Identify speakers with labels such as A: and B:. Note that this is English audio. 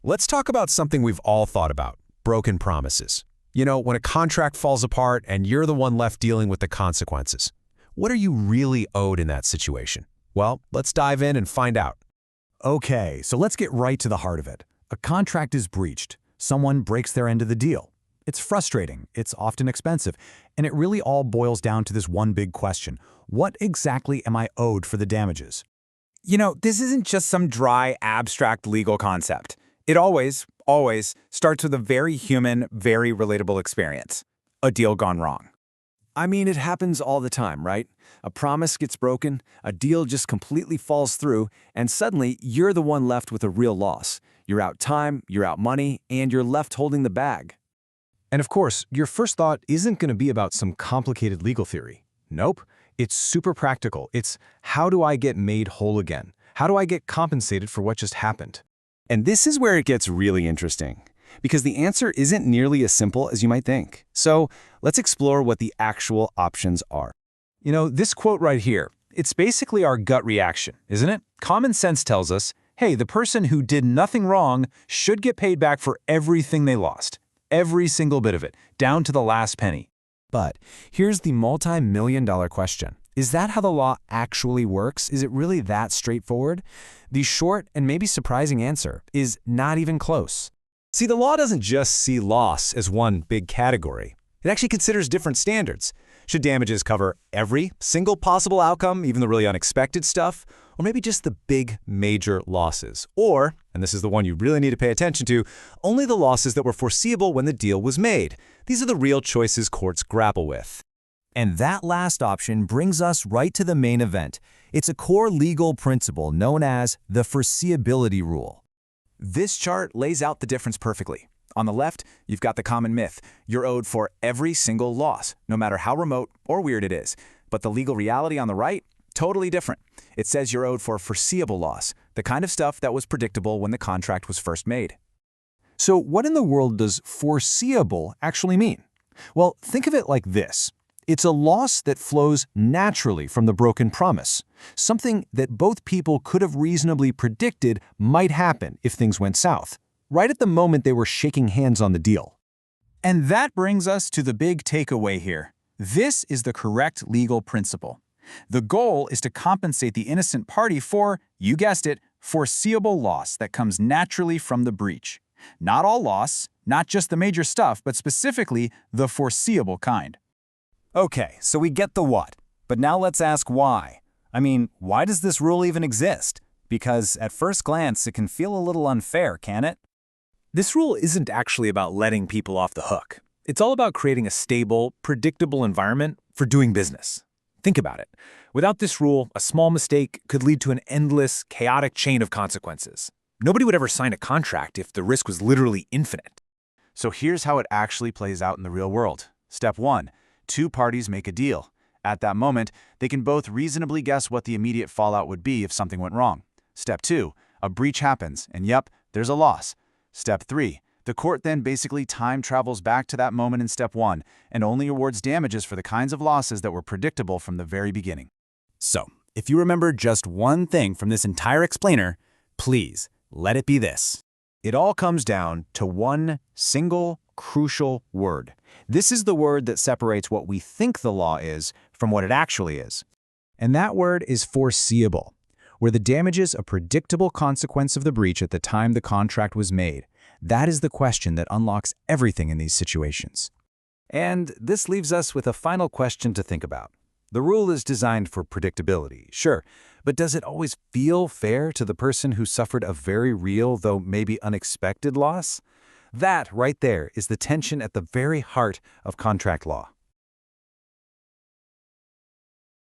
A: Let's talk about something we've all thought about, broken promises. You know, when a contract falls apart and you're the one left dealing with the consequences. What are you really owed in that situation? Well, let's dive in and find out.
B: Okay, so let's get right to the heart of it. A contract is breached. Someone breaks their end of the deal. It's frustrating, it's often expensive, and it really all boils down to this one big question. What exactly am I owed for the damages?
C: You know, this isn't just some dry, abstract legal concept. It always starts with a very human, very relatable experience. A deal gone wrong.
D: I mean, it happens all the time, right? A promise gets broken, a deal just completely falls through, and suddenly you're the one left with a real loss. You're out time, you're out money, and you're left holding the bag.
E: And of course, your first thought isn't going to be about some complicated legal theory. Nope. It's super practical. It's how do I get made whole again? How do I get compensated for what just happened?
F: And this is where it gets really interesting, because the answer isn't nearly as simple as you might think. So let's explore what the actual options are.
E: You know, this quote right here, it's basically our gut reaction, isn't it? Common sense tells us, hey, the person who did nothing wrong should get paid back for everything they lost. Every single bit of it, down to the last penny.
B: But here's the multi-million-dollar question. Is that how the law actually works? Is it really that straightforward? The short and maybe surprising answer is not even close.
A: See, the law doesn't just see loss as one big category. It actually considers different standards. Should damages cover every single possible outcome, even the really unexpected stuff? Or maybe just the big, major losses? Or, and this is the one you really need to pay attention to, only the losses that were foreseeable when the deal was made. These are the real choices courts grapple with.
B: And that last option brings us right to the main event. It's a core legal principle known as the foreseeability rule.
C: This chart lays out the difference perfectly. On the left, you've got the common myth. You're owed for every single loss, no matter how remote or weird it is. But the legal reality on the right, totally different. It says you're owed for foreseeable loss, the kind of stuff that was predictable when the contract was first made.
E: So what in the world does foreseeable actually mean? Well, think of it like this. It's a loss that flows naturally from the broken promise, something that both people could have reasonably predicted might happen if things went south, right at the moment they were shaking hands on the deal.
G: And that brings us to the big takeaway here. This is the correct legal principle. The goal is to compensate the innocent party for, you guessed it, foreseeable loss that comes naturally from the breach. Not all loss, not just the major stuff, but specifically the foreseeable kind.
F: Okay, so we get the what, but now let's ask why. I mean, why does this rule even exist? Because at first glance, it can feel a little unfair, can it?
A: This rule isn't actually about letting people off the hook. It's all about creating a stable, predictable environment for doing business. Think about it. Without this rule, a small mistake could lead to an endless, chaotic chain of consequences. Nobody would ever sign a contract if the risk was literally infinite.
C: So here's how it actually plays out in the real world. Step 1. Two parties make a deal. At that moment, they can both reasonably guess what the immediate fallout would be if something went wrong. Step 2. A breach happens, and yep, there's a loss. Step 3. The court then basically time travels back to that moment in Step 1 and only awards damages for the kinds of losses that were predictable from the very beginning.
D: So, if you remember just one thing from this entire explainer, please let it be this.
B: It all comes down to one single crucial word. This is the word that separates what we think the law is from what it actually is. And that word is foreseeable, where the damage is a predictable consequence of the breach at the time the contract was made. That is the question that unlocks everything in these situations.
D: And this leaves us with a final question to think about. The rule is designed for predictability, sure, but does it always feel fair to the person who suffered a very real, though maybe unexpected loss? That right there is the tension at the very heart of contract law.